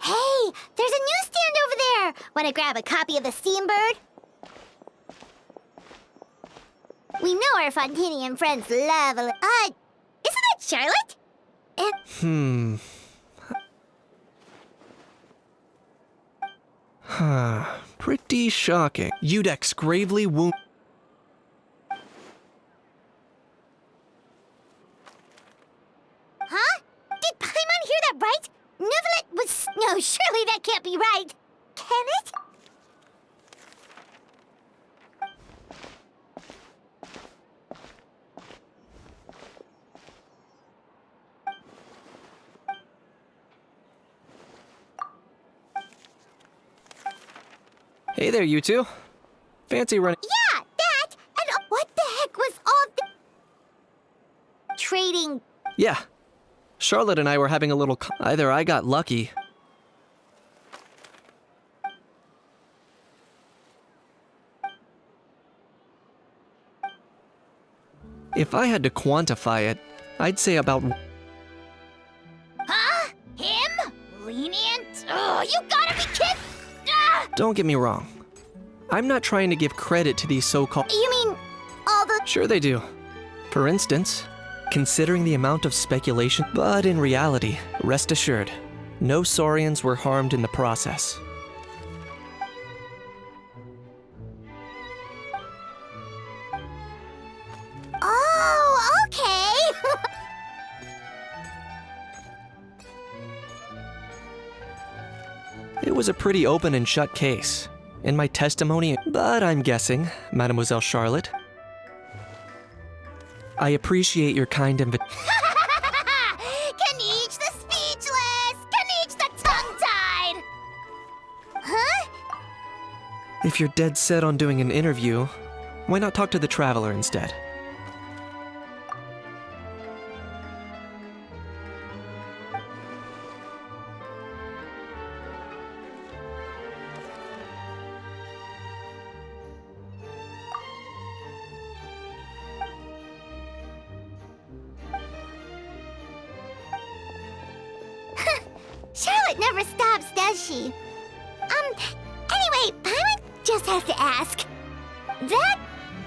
Hey, there's a newsstand over there! Wanna grab a copy of the Steambird? We know our Fontanian friends love isn't that Charlotte? Pretty shocking. Udex gravely wound. Huh? Did Paimon hear that right? Neuvillette was... No, surely that can't be right. Can it? Hey there, you two. Fancy running. Yeah, that! And what the heck was all the... Trading... Yeah. Charlotte and I were having a little. Either I got lucky. If I had to quantify it, I'd say about. Huh? Him? Lenient? Oh, you gotta be kidding! Ah! Don't get me wrong. I'm not trying to give credit to these so-called. You mean all the... Sure they do. For instance, considering the amount of speculation, but in reality, rest assured, no Saurians were harmed in the process. Oh, okay! It was a pretty open and shut case. In my testimony, but I'm guessing, Mademoiselle Charlotte. I appreciate your kind invitation. Kinich the speechless! Kinich the tongue-tied! Huh? If you're dead set on doing an interview, why not talk to the Traveler instead? Charlotte never stops, does she? Anyway, Paimon just has to ask. That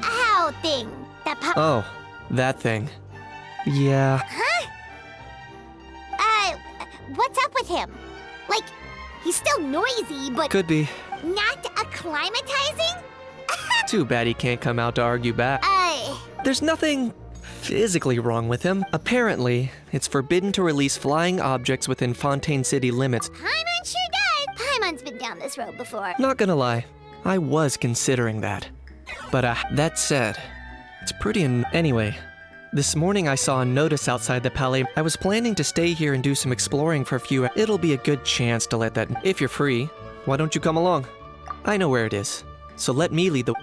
how thing, that Oh, that thing. Yeah. Huh? What's up with him? Like, he's still noisy, but Could be. not acclimatizing? Too bad he can't come out to argue back. There's nothing physically wrong with him. Apparently, it's forbidden to release flying objects within Fontaine City limits. Paimon sure does. Paimon's been down this road before. Not gonna lie, I was considering that. But that said, it's pretty anyway, this morning I saw a notice outside the Palais. I was planning to stay here and do some exploring for a few. It'll be a good chance to let that. If you're free, why don't you come along? I know where it is, so let me lead the.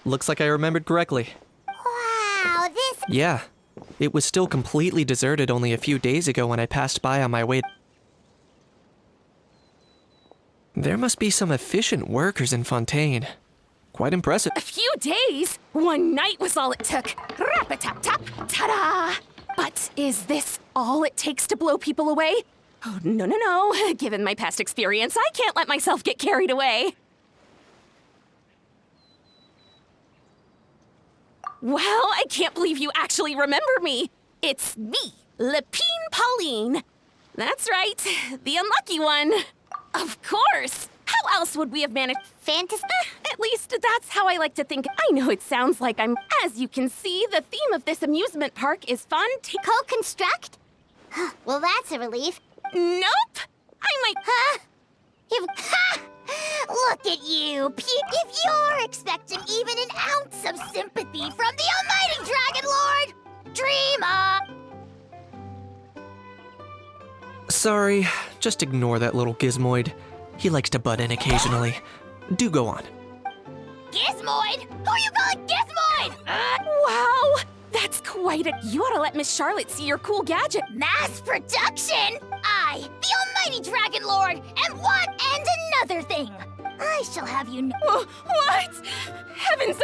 Looks like I remembered correctly. Wow, this... Yeah, it was still completely deserted only a few days ago when I passed by on my way. There must be some efficient workers in Fontaine. Quite impressive. A few days? One night was all it took. Rap-a-tap-tap, ta-da! But is this all it takes to blow people away? Oh, no, no, no. Given my past experience, I can't let myself get carried away. Well, I can't believe you actually remember me. It's me, Lepine Pauline. That's right, the unlucky one. Of course. How else would we have managed fantasy? At least that's how I like to think. I know it sounds like I'm... As you can see, the theme of this amusement park is fun to... Co-construct? Well, that's a relief. Nope! I might... Huh? Ha! Look at you! If you're expecting even an ounce of sympathy from the almighty Dragon Lord, Dream on! Sorry, just ignore that little gizmoid. He likes to butt in occasionally. Do go on. Gizmoid? Who you calling Gizmoid? Wow! That's quite a... You ought to let Miss Charlotte see your cool gadget. Mass production? I, the almighty Dragon Lord, am one and another thing. I shall have you know. What? Heavens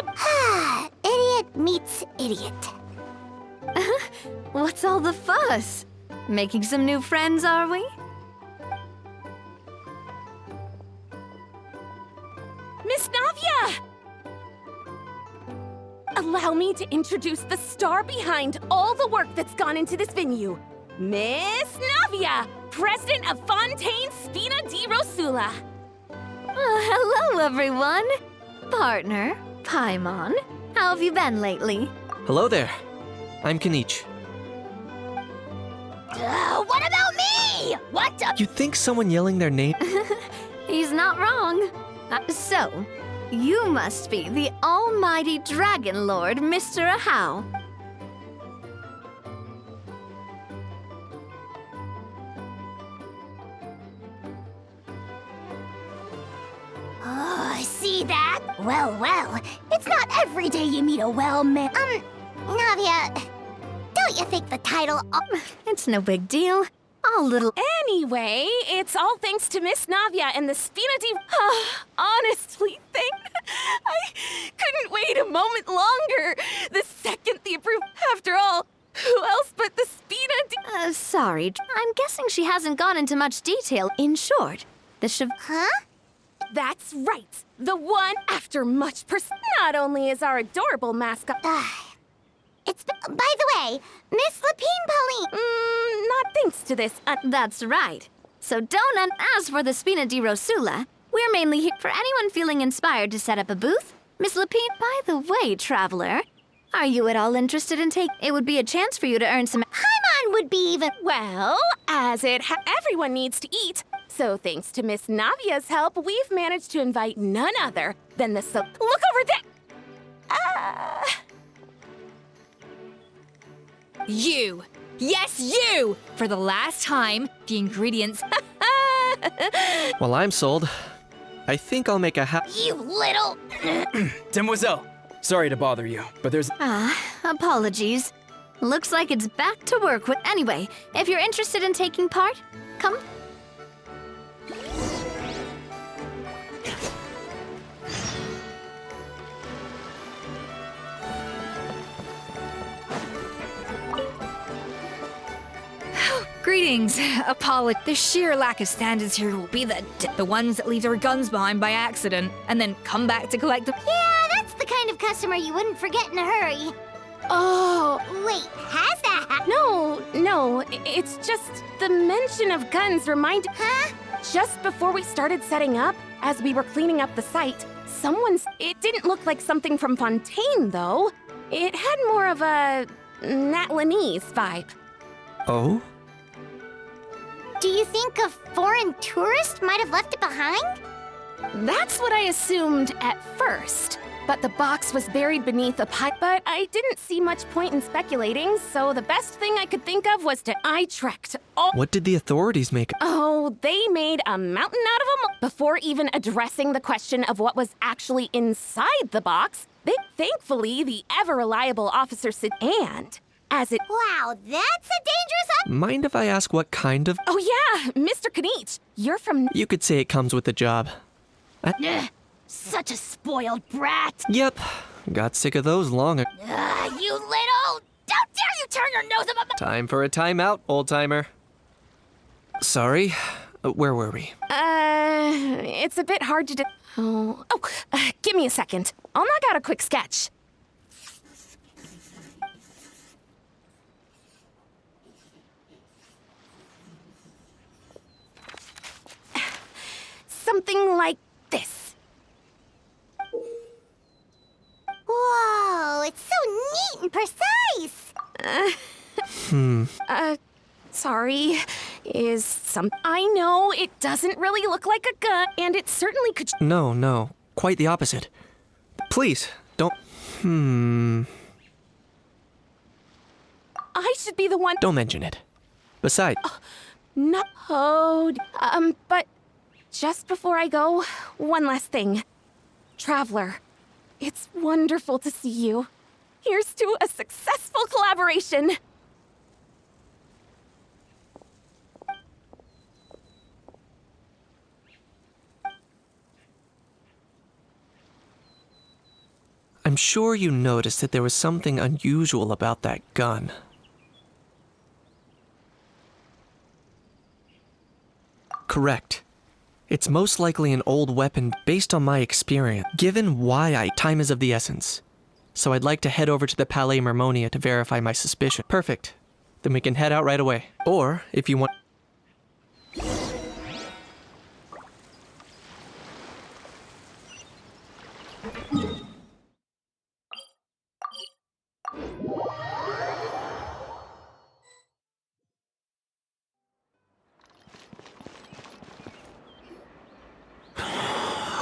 Idiot meets idiot. What's all the fuss? Making some new friends, are we? Miss Navia! Allow me to introduce the star behind all the work that's gone into this venue. Miss Navia, president of Fontaine Spina di Rosula. Hello, everyone. Partner, Paimon. How have you been lately? Hello there. I'm Kinich. What about me? What the... You think someone yelling their name? He's not wrong. So, you must be the almighty Dragon Lord, Mr. Ahau. Oh, I see that. Well, it's not every day you meet a well-man... Navia, don't you think the title... It's no big deal. All little... Anyway, it's all thanks to Miss Navia and the Spina di... honestly, I couldn't wait a moment longer. The second the approved... After all, who else but the Spina di... Sorry, I'm guessing she hasn't gone into much detail. In short, the Huh? That's right. The one after much Not only is our adorable mascot... It's... By the way, Miss Lapine Pauline... not thanks to this... That's right. So don't as for the Spina di Rosula, we're mainly here for anyone feeling inspired to set up a booth. Miss Lapine, by the way, traveler, are you at all interested in It would be a chance for you to earn some... Paimon would be even... Well, as everyone needs to eat. So thanks to Miss Navia's help, we've managed to invite none other than the... Look over there! You! Yes, you! For the last time, the ingredients... Well, I'm sold. I think I'll make a You little... Demoiselle, sorry to bother you, but there's... Apologies. Looks like it's back to work with... Anyway, if you're interested in taking part, come... Greetings. The sheer lack of standards here will be the ones that leave their guns behind by accident and then come back to collect them. Yeah, that's the kind of customer you wouldn't forget in a hurry. Oh, Wait, has that happened? no, it's just the mention of guns reminded... Huh? Just before we started setting up, as we were cleaning up the site, It didn't look like something from Fontaine, though. It had more of a... Natlanese vibe. Oh? Do you think a foreign tourist might have left it behind? That's what I assumed at first. But the box was buried beneath a pipe, but I didn't see much point in speculating, so the best thing I could think of was I trekked all... What did the authorities make? Oh, they made a mountain out of them before even addressing the question of what was actually inside the box. Thankfully, the ever-reliable officer said, and as it... Wow, that's a dangerous... Mind if I ask what kind of... Oh yeah, Mr. Kinich, you're from... You could say it comes with the job. Such a spoiled brat. Yep, got sick of those long ago. You little... Don't dare you turn your nose above my... Time for a timeout, old-timer. Sorry, where were we? It's a bit hard to... give me a second. I'll knock out a quick sketch. Something like this. Whoa, it's so neat and precise. Sorry. I know it doesn't really look like a gun, and it certainly could... No, quite the opposite. Please, don't... I should be the one. Don't mention it. Besides, No, but just before I go, one last thing. Traveler, it's wonderful to see you. Here's to a successful collaboration. I'm sure you noticed that there was something unusual about that gun. Correct. It's most likely an old weapon based on my experience. Given why time is of the essence. So I'd like to head over to the Palais Mermonia to verify my suspicion. Perfect. Then we can head out right away. Or, if you want...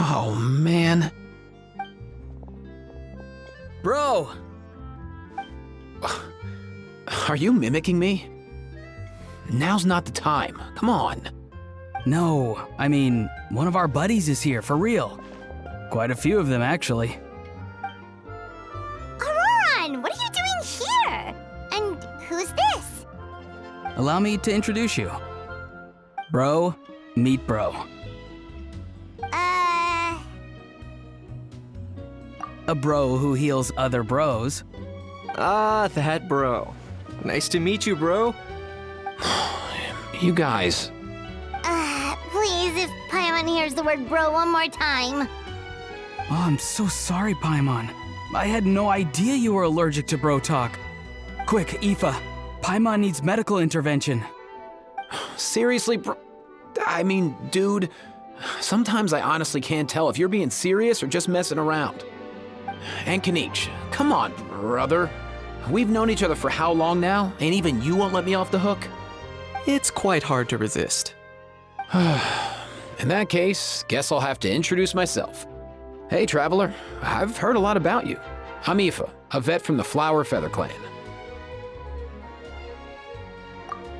Oh, man. Bro! Are you mimicking me? Now's not the time. Come on. No, I mean, one of our buddies is here, for real. Quite a few of them, actually. Ororon, what are you doing here? And who's this? Allow me to introduce you. Bro, meet bro. A bro who heals other bros. Ah, that bro. Nice to meet you, bro. You guys. Please, if Paimon hears the word bro one more time. Oh, I'm so sorry, Paimon. I had no idea you were allergic to bro talk. Quick, Ifa. Paimon needs medical intervention. Seriously, bro? I mean, dude. Sometimes I honestly can't tell if you're being serious or just messing around. And Kinich, come on, brother. We've known each other for how long now, and even you won't let me off the hook? It's quite hard to resist. In that case, guess I'll have to introduce myself. Hey, traveler, I've heard a lot about you. I'm Ifa, a vet from the Flower Feather Clan.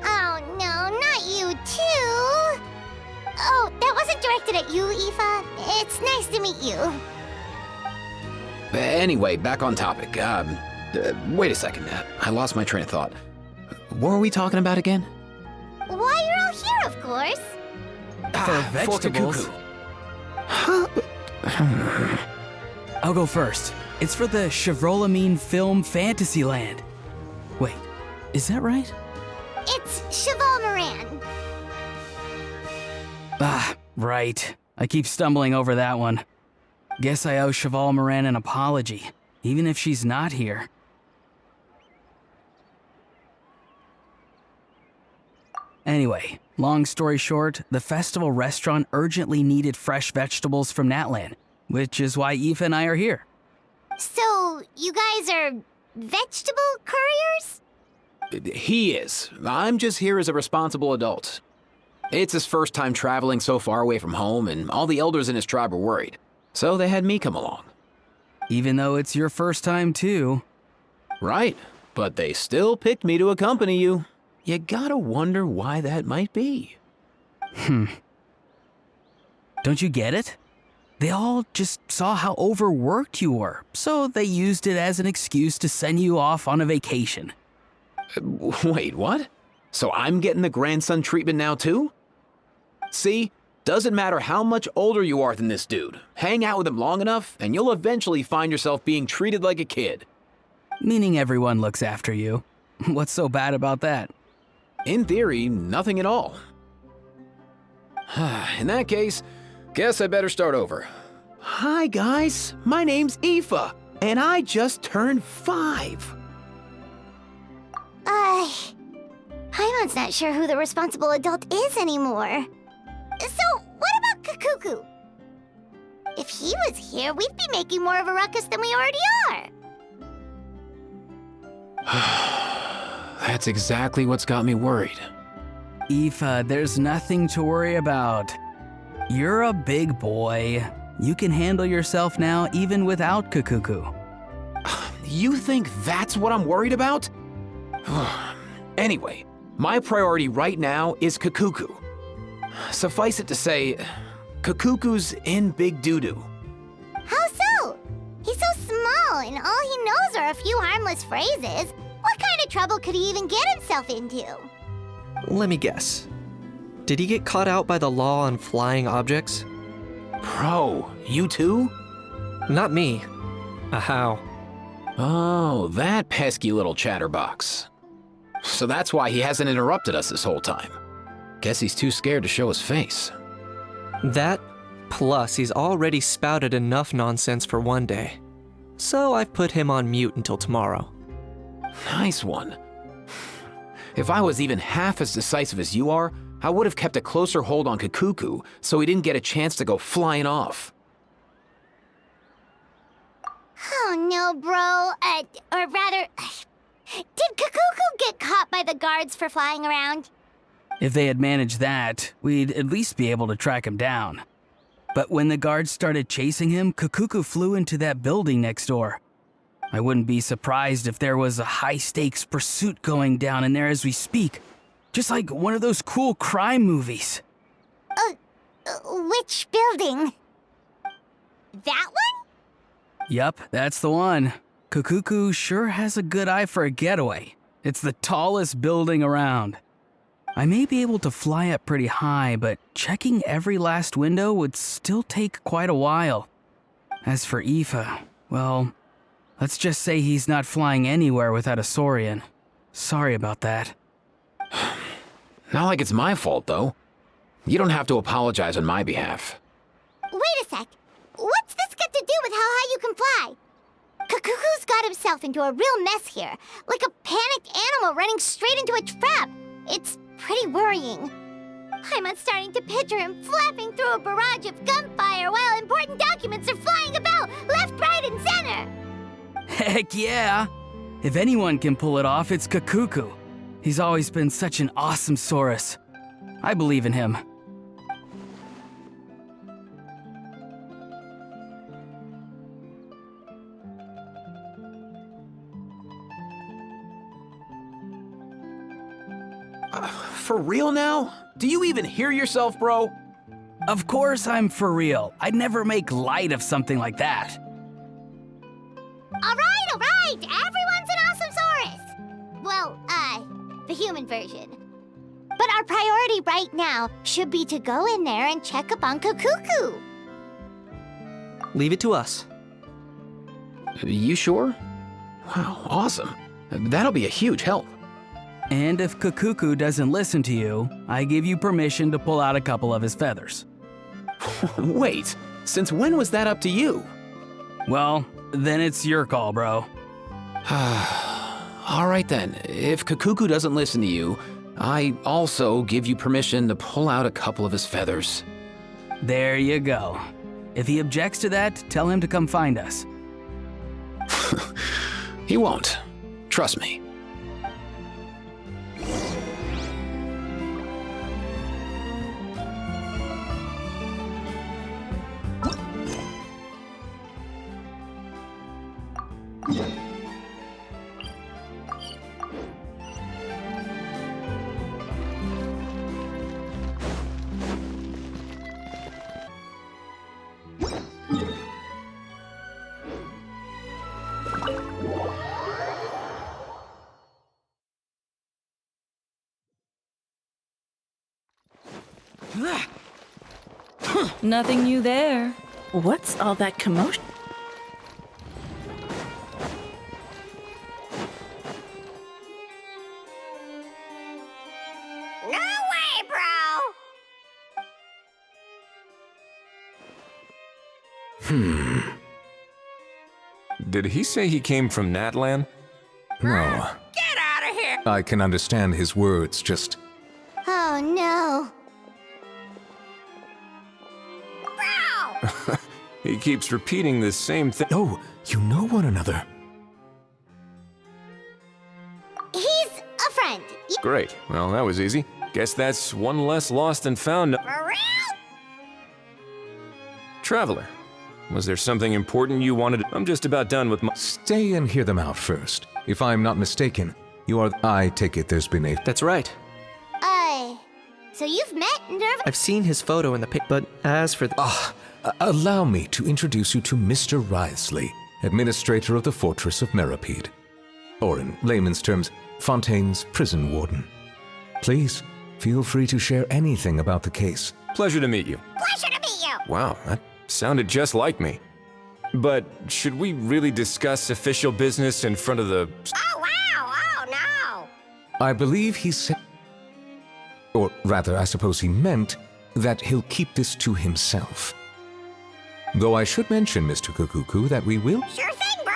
Oh no, not you too! Oh, that wasn't directed at you, Ifa. It's nice to meet you. Anyway, back on topic. Wait a second. I lost my train of thought. What were we talking about again? Why you're all here, of course. For vegetables. I'll go first. It's for the Chevrolamine Film Fantasyland. Wait, is that right? It's Cheval Moran. Ah, right. I keep stumbling over that one. Guess I owe Cheval Moran an apology, even if she's not here. Anyway, long story short, the festival restaurant urgently needed fresh vegetables from Natlan, which is why Ifa and I are here. So, you guys are vegetable couriers? He is. I'm just here as a responsible adult. It's his first time traveling so far away from home, and all the elders in his tribe were worried. So they had me come along. Even though it's your first time too. Right, but they still picked me to accompany you. You gotta wonder why that might be. Don't you get it? They all just saw how overworked you were, so they used it as an excuse to send you off on a vacation. Wait, what? So I'm getting the grandson treatment now too? See? Doesn't matter how much older you are than this dude. Hang out with him long enough, and you'll eventually find yourself being treated like a kid. Meaning everyone looks after you. What's so bad about that? In theory, nothing at all. In that case, guess I better start over. Hi guys, my name's Ifa, and I just turned 5. Paimon's not sure who the responsible adult is anymore. So, what about Kakuku? If he was here, we'd be making more of a ruckus than we already are. That's exactly what's got me worried. Ifa, there's nothing to worry about. You're a big boy. You can handle yourself now even without Kakuku. You think that's what I'm worried about? Anyway, my priority right now is Kakuku. Suffice it to say, Kakuku's in big doo-doo. How so? He's so small, and all he knows are a few harmless phrases. What kind of trouble could he even get himself into? Let me guess. Did he get caught out by the law on flying objects? Bro, you too? Not me. How? Oh, that pesky little chatterbox. So that's why he hasn't interrupted us this whole time. Guess he's too scared to show his face. That, plus he's already spouted enough nonsense for one day. So I've put him on mute until tomorrow. Nice one. If I was even half as decisive as you are, I would have kept a closer hold on Kakuku so he didn't get a chance to go flying off. Oh no, bro. Or rather, did Kakuku get caught by the guards for flying around? If they had managed that, we'd at least be able to track him down. But when the guards started chasing him, Kakuku flew into that building next door. I wouldn't be surprised if there was a high-stakes pursuit going down in there as we speak. Just like one of those cool crime movies. Which building? That one? Yup, that's the one. Kakuku sure has a good eye for a getaway. It's the tallest building around. I may be able to fly up pretty high, but checking every last window would still take quite a while. As for Ifa, well, let's just say he's not flying anywhere without a Saurian. Sorry about that. Not like it's my fault, though. You don't have to apologize on my behalf. Wait a sec. What's this got to do with how high you can fly? Kakuku's got himself into a real mess here, like a panicked animal running straight into a trap. It's pretty worrying. I'm starting to picture him flapping through a barrage of gunfire while important documents are flying about left, right, and center. Heck yeah! If anyone can pull it off, it's Kakuku. He's always been such an awesome Saurus. I believe in him. For real now? Do you even hear yourself, bro? Of course I'm for real. I'd never make light of something like that. All right. Everyone's an awesome Saurus. Well, the human version. But our priority right now should be to go in there and check up on Kakuku. Leave it to us. You sure? Wow, awesome. That'll be a huge help. And if Kakuku doesn't listen to you, I give you permission to pull out a couple of his feathers. Wait, since when was that up to you? Well, then it's your call, bro. All right then, if Kakuku doesn't listen to you, I also give you permission to pull out a couple of his feathers. There you go. If he objects to that, tell him to come find us. He won't. Trust me. Nothing new there. What's all that commotion? No way, bro! Did he say he came from Natlan? No. Get out of here! I can understand his words, just... Oh no. Bro! He keeps repeating the same thing. Oh, you know one another. He's a friend. Great. Well, that was easy. Guess that's one less lost and found. For real? Traveler, was there something important you wanted? I'm just about done with my... Stay and hear them out first. If I'm not mistaken, You are. I take it there's been a. That's right. So you've met Nerva? I've seen his photo in the but as for the. Allow me to introduce you to Mr. Wriothesley, administrator of the Fortress of Meripede. Or in layman's terms, Fontaine's prison warden. Please, feel free to share anything about the case. Pleasure to meet you. Pleasure to meet you! Wow, that sounded just like me. But should we really discuss official business in front of the... Oh, wow! Oh, no! I believe he said, or rather, I suppose he meant, that he'll keep this to himself. Though I should mention, Mr. Kukuku, that we will... Sure thing, bro!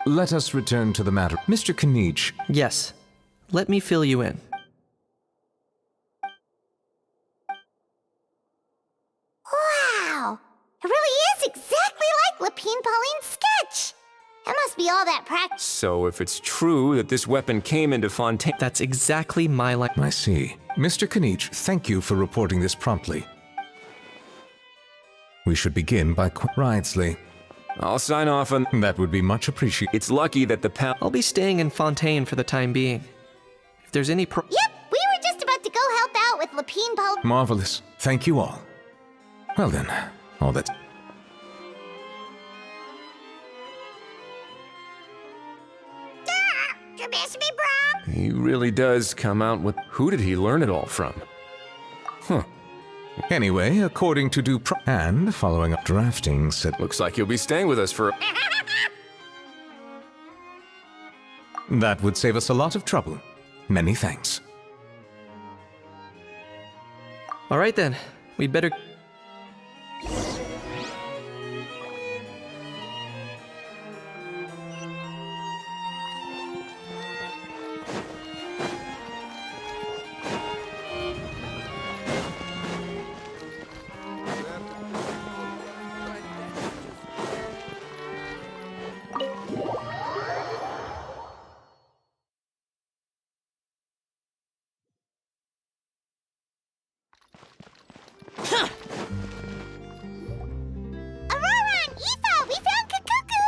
Let us return to the matter. Mr. Kinich. Yes. Let me fill you in. Wow! It really is exactly like Lapine Pauline's sketch! That must be all that practice. So if it's true that this weapon came into Fontaine... That's exactly my line. I see. Mr. Kinich, thank you for reporting this promptly. We should begin by Wriothesley. I'll sign off on... That would be much appreciated. It's lucky that the I'll be staying in Fontaine for the time being. If there's any Yep, we were just about to go help out with Lapine Pauline. Marvelous. Thank you all. Well then, all that... You miss me, bro? He really does come out with... Who did he learn it all from? Huh. Anyway, according to and following up drafting said... Looks like you'll be staying with us for... That would save us a lot of trouble. Many thanks. All right then. We'd better... Ororon and Ifa, we found Kakuku!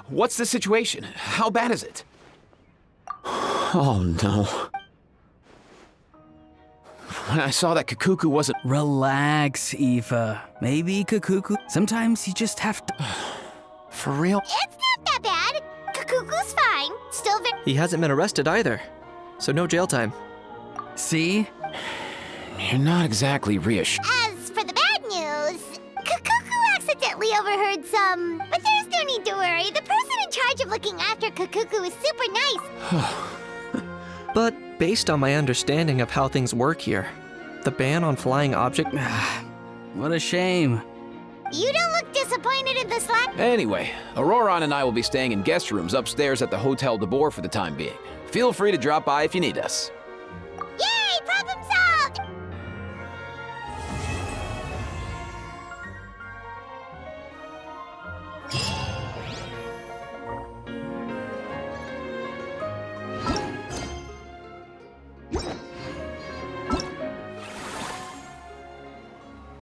What's the situation? How bad is it? Oh, no. When I saw that Kakuku wasn't... Relax, Ifa. Maybe Kakuku. Sometimes you just have to. For real? It's not that bad. Kakuku's fine. Still very... He hasn't been arrested either. So no jail time. See? You're not exactly reassured. As for the bad news, Kakuku accidentally overheard some... But there's no need to worry. The person in charge of looking after Kakuku is super nice. But based on my understanding of how things work here, the ban on flying object... What a shame. You don't look disappointed in the slap. Anyway, Ororon and I will be staying in guest rooms upstairs at the Hotel de Boer for the time being. Feel free to drop by if you need us. Yay! Problem solved!